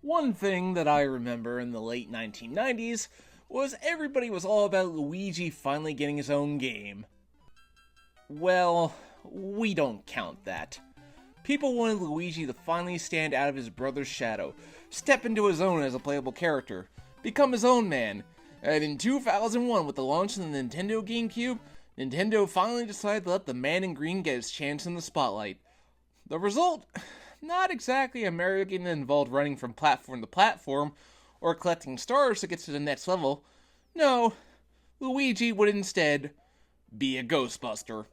One thing that I remember in the late 1990s was everybody was all about Luigi finally getting his own game. Well, we don't count that. People wanted Luigi to finally stand out of his brother's shadow, step into his own as a playable character, become his own man. And in 2001, with the launch of the Nintendo GameCube, Nintendo finally decided to let the man in green get his chance in the spotlight. The result? Not exactly a Mario game that involved running from platform to platform, or collecting stars to get to the next level. No, Luigi would instead be a Ghostbuster.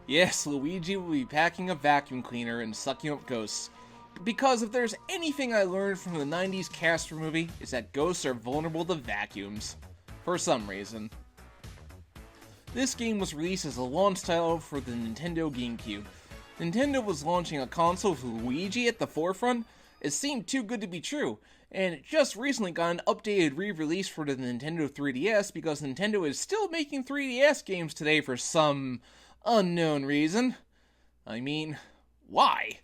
Yes, Luigi will be packing a vacuum cleaner and sucking up ghosts. Because if there's anything I learned from the 90s Casper movie, is that ghosts are vulnerable to vacuums. For some reason. This game was released as a launch title for the Nintendo GameCube. Nintendo was launching a console with Luigi at the forefront. It seemed too good to be true, and it just recently got an updated re-release for the Nintendo 3DS because Nintendo is still making 3DS games today for some unknown reason. I mean, why?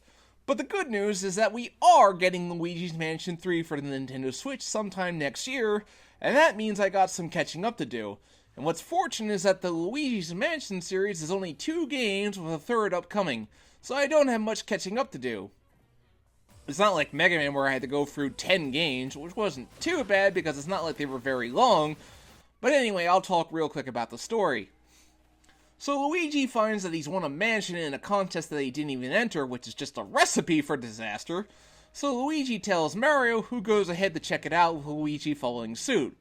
But the good news is that we are getting Luigi's Mansion 3 for the Nintendo Switch sometime next year, and that means I got some catching up to do. And what's fortunate is that the Luigi's Mansion series is only 2 games with a third upcoming, so I don't have much catching up to do. It's not like Mega Man where I had to go through 10 games, which wasn't too bad because it's not like they were very long, but anyway, I'll talk real quick about the story. So Luigi finds that he's won a mansion in a contest that he didn't even enter, which is just a recipe for disaster, so Luigi tells Mario, who goes ahead to check it out with Luigi following suit.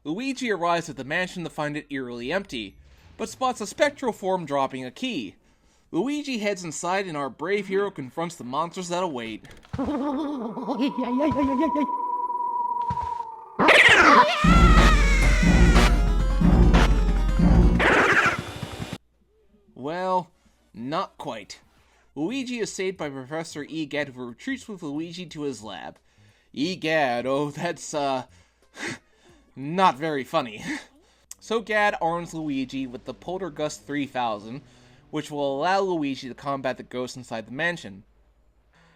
Luigi arrives at the mansion to find it eerily empty, but spots a spectral form dropping a key. Luigi heads inside and our brave hero confronts the monsters that await. Well, not quite. Luigi is saved by Professor E.Gadd, who retreats with Luigi to his lab. E.Gadd, oh that's, not very funny. So Gadd arms Luigi with the Poltergust 3000, which will allow Luigi to combat the ghosts inside the mansion.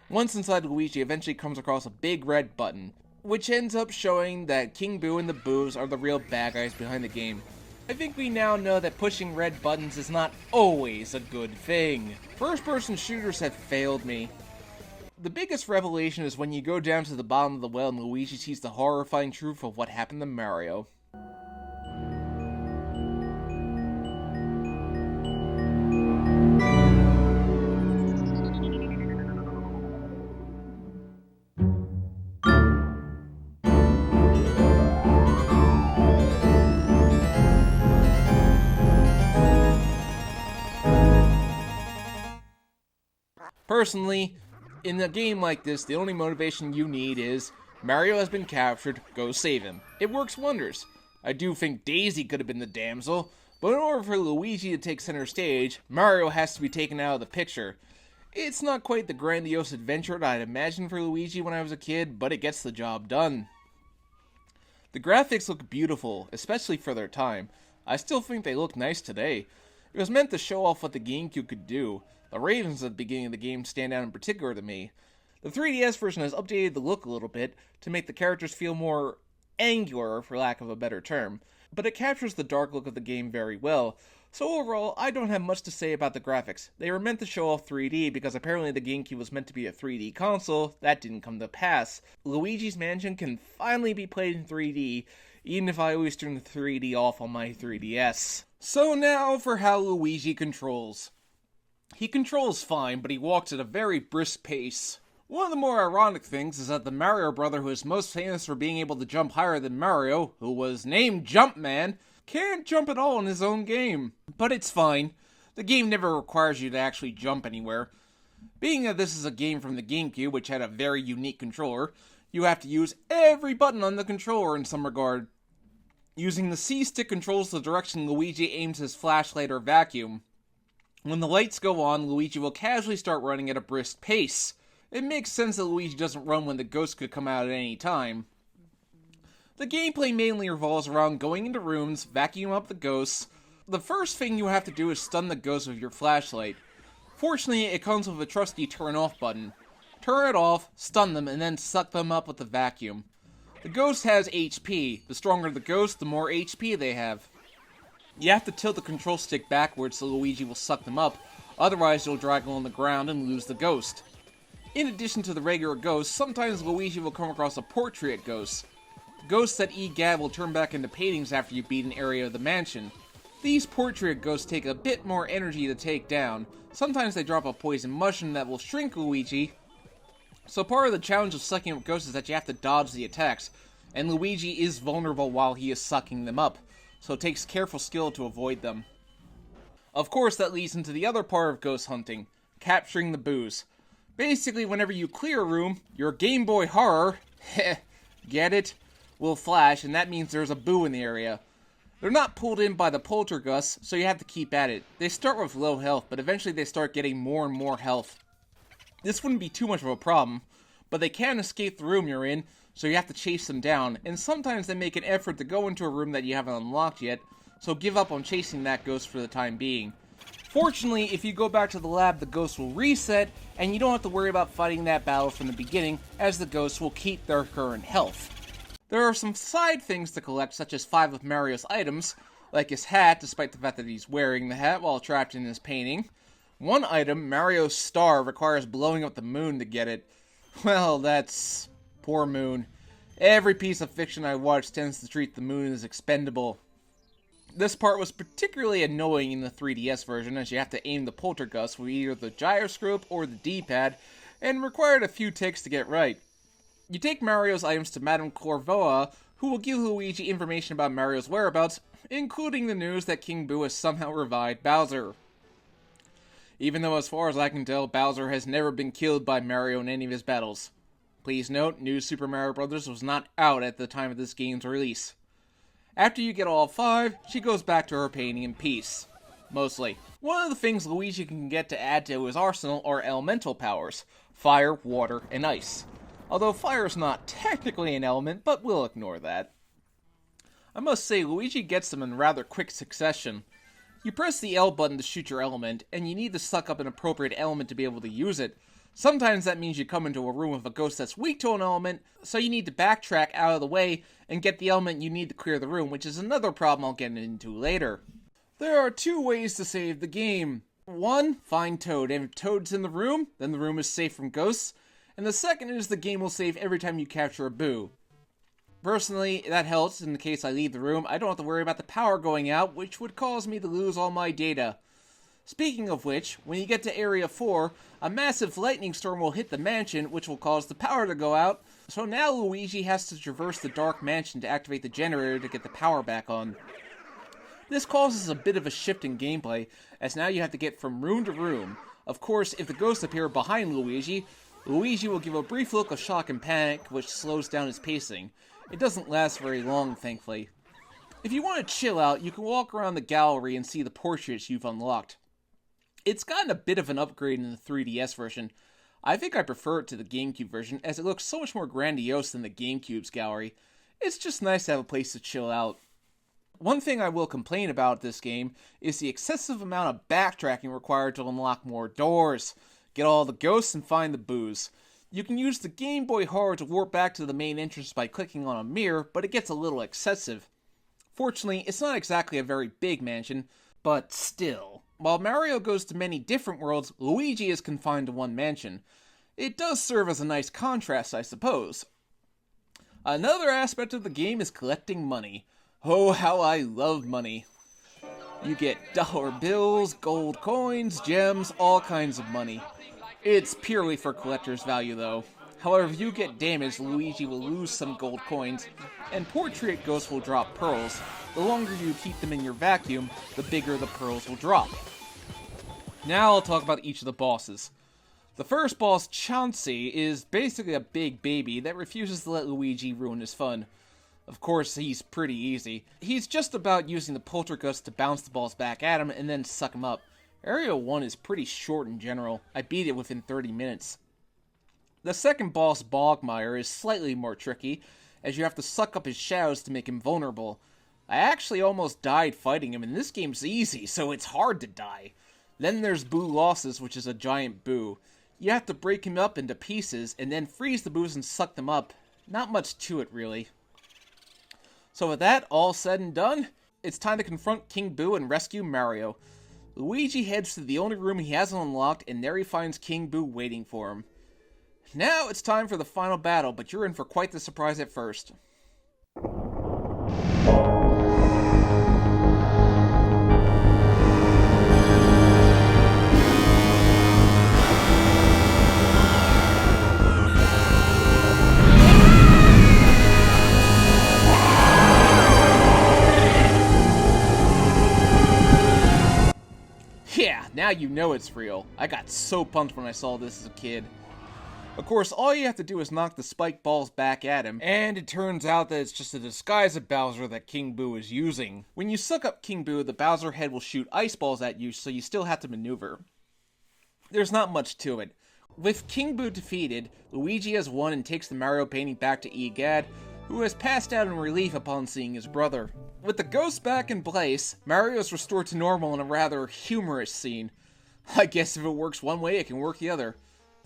Once inside, Luigi eventually comes across a big red button, which ends up showing that King Boo and the Boos are the real bad guys behind the game. I think we now know that pushing red buttons is not always a good thing. First-person shooters have failed me. The biggest revelation is when you go down to the bottom of the well and Luigi sees the horrifying truth of what happened to Mario. Personally, in a game like this, the only motivation you need is, Mario has been captured, go save him. It works wonders. I do think Daisy could have been the damsel, but in order for Luigi to take center stage, Mario has to be taken out of the picture. It's not quite the grandiose adventure that I'd imagined for Luigi when I was a kid, but it gets the job done. The graphics look beautiful, especially for their time. I still think they look nice today. It was meant to show off what the GameCube could do. The ravens at the beginning of the game stand out in particular to me. The 3DS version has updated the look a little bit to make the characters feel more angular, for lack of a better term, but it captures the dark look of the game very well. So overall, I don't have much to say about the graphics. They were meant to show off 3D because apparently the GameCube was meant to be a 3D console. That didn't come to pass. Luigi's Mansion can finally be played in 3D, even if I always turn the 3D off on my 3DS. So now for how Luigi controls. He controls fine, but he walks at a very brisk pace. One of the more ironic things is that the Mario brother who is most famous for being able to jump higher than Mario, who was named Jumpman, can't jump at all in his own game. But it's fine. The game never requires you to actually jump anywhere. Being that this is a game from the GameCube, which had a very unique controller, you have to use every button on the controller in some regard. Using the C-stick controls the direction Luigi aims his flashlight or vacuum. When the lights go on, Luigi will casually start running at a brisk pace. It makes sense that Luigi doesn't run when the ghost could come out at any time. The gameplay mainly revolves around going into rooms, vacuuming up the ghosts, The first thing you have to do is stun the ghost with your flashlight. Fortunately, it comes with a trusty turn off button. Turn it off, stun them, and then suck them up with the vacuum. The ghost has HP. The stronger the ghost, the more HP they have. You have to tilt the control stick backwards so Luigi will suck them up, otherwise you'll drag them on the ground and lose the ghost. In addition to the regular ghosts, sometimes Luigi will come across a portrait ghost. Ghosts that E.Gadd will turn back into paintings after you beat an area of the mansion. These portrait ghosts take a bit more energy to take down. Sometimes they drop a poison mushroom that will shrink Luigi. So part of the challenge of sucking up ghosts is that you have to dodge the attacks, and Luigi is vulnerable while he is sucking them up, so it takes careful skill to avoid them. Of course, that leads into the other part of ghost hunting, capturing the boos. Basically, whenever you clear a room, your Game Boy Horror, get it, will flash, and that means there's a boo in the area. They're not pulled in by the poltergust, so you have to keep at it. They start with low health, but eventually they start getting more and more health. This wouldn't be too much of a problem, but they can escape the room you're in, so you have to chase them down, and sometimes they make an effort to go into a room that you haven't unlocked yet, so give up on chasing that ghost for the time being. Fortunately, if you go back to the lab, the ghost will reset, and you don't have to worry about fighting that battle from the beginning, as the ghosts will keep their current health. There are some side things to collect, such as 5 of Mario's items, like his hat, despite the fact that he's wearing the hat while trapped in his painting. One item, Mario's star, requires blowing up the moon to get it. Well, that's... poor moon. Every piece of fiction I watch tends to treat the moon as expendable. This part was particularly annoying in the 3DS version, as you have to aim the poltergust with either the gyroscope or the D-pad, and required a few takes to get right. You take Mario's items to Madame Corvoa, who will give Luigi information about Mario's whereabouts, including the news that King Boo has somehow revived Bowser. Even though, as far as I can tell, Bowser has never been killed by Mario in any of his battles. Please note, New Super Mario Bros. Was not out at the time of this game's release. After you get all 5, she goes back to her painting in peace. Mostly. One of the things Luigi can get to add to his arsenal are elemental powers. Fire, water, and ice. Although fire is not technically an element, but we'll ignore that. I must say, Luigi gets them in rather quick succession. You press the L button to shoot your element, and you need to suck up an appropriate element to be able to use it. Sometimes that means you come into a room with a ghost that's weak to an element, so you need to backtrack out of the way and get the element you need to clear the room, which is another problem I'll get into later. There are 2 ways to save the game. 1, find Toad, and if Toad's in the room, then the room is safe from ghosts. And the second is the game will save every time you capture a boo. Personally, that helps in the case I leave the room. I don't have to worry about the power going out, which would cause me to lose all my data. Speaking of which, when you get to Area 4, a massive lightning storm will hit the mansion, which will cause the power to go out, so now Luigi has to traverse the dark mansion to activate the generator to get the power back on. This causes a bit of a shift in gameplay, as now you have to get from room to room. Of course, if the ghosts appear behind Luigi will give a brief look of shock and panic, which slows down his pacing. It doesn't last very long, thankfully. If you want to chill out, you can walk around the gallery and see the portraits you've unlocked. It's gotten a bit of an upgrade in the 3DS version. I think I prefer it to the GameCube version, as it looks so much more grandiose than the GameCube's gallery. It's just nice to have a place to chill out. One thing I will complain about this game is the excessive amount of backtracking required to unlock more doors. Get all the ghosts and find the boos. You can use the Game Boy Horror to warp back to the main entrance by clicking on a mirror, but it gets a little excessive. Fortunately, it's not exactly a very big mansion, but still. While Mario goes to many different worlds, Luigi is confined to one mansion. It does serve as a nice contrast, I suppose. Another aspect of the game is collecting money. Oh, how I love money. You get dollar bills, gold coins, gems, all kinds of money. It's purely for collector's value, though. However, if you get damaged, Luigi will lose some gold coins, and portrait ghosts will drop pearls. The longer you keep them in your vacuum, the bigger the pearls will drop. Now I'll talk about each of the bosses. The first boss, Chauncey, is basically a big baby that refuses to let Luigi ruin his fun. Of course, he's pretty easy. He's just about using the poltergust to bounce the balls back at him and then suck him up. Area 1 is pretty short in general. I beat it within 30 minutes. The second boss, Bogmire, is slightly more tricky, as you have to suck up his shadows to make him vulnerable. I actually almost died fighting him, and this game's easy, so it's hard to die. Then there's Boo Losses, which is a giant boo. You have to break him up into pieces, and then freeze the boos and suck them up. Not much to it, really. So with that all said and done, it's time to confront King Boo and rescue Mario. Luigi heads to the only room he hasn't unlocked, and there he finds King Boo waiting for him. Now it's time for the final battle, but you're in for quite the surprise at first. Yeah, now you know it's real. I got so pumped when I saw this as a kid. Of course, all you have to do is knock the spike balls back at him, and it turns out that it's just a disguise of Bowser that King Boo is using. When you suck up King Boo, the Bowser head will shoot ice balls at you, so you still have to maneuver. There's not much to it. With King Boo defeated, Luigi has won and takes the Mario painting back to E.Gadd, who has passed out in relief upon seeing his brother. With the ghost back in place, Mario is restored to normal in a rather humorous scene. I guess if it works one way, it can work the other.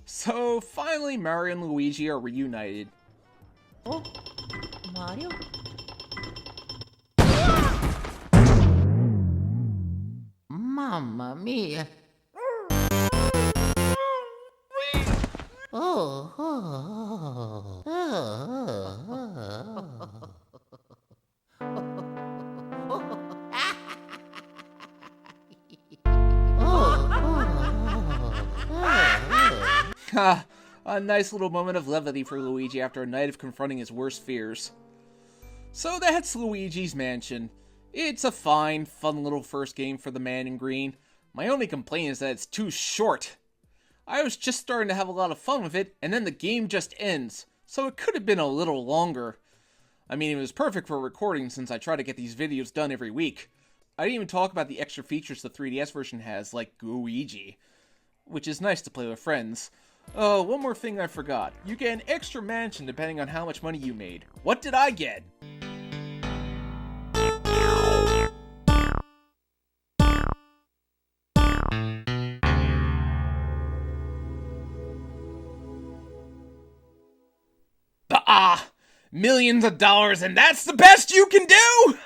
So, finally, Mario and Luigi are reunited. Oh, Mario? Mamma mia! Oh, oh, oh, Ha! A nice little moment of levity for Luigi after a night of confronting his worst fears. So that's Luigi's Mansion. It's a fine, fun little first game for the man in green. My only complaint is that it's too short. I was just starting to have a lot of fun with it, and then the game just ends, so it could have been a little longer. I mean, it was perfect for recording since I try to get these videos done every week. I didn't even talk about the extra features the 3DS version has, like Luigi, which is nice to play with friends. Oh, one more thing I forgot. You get an extra mansion depending on how much money you made. What did I get? Millions of dollars, and that's the best you can do?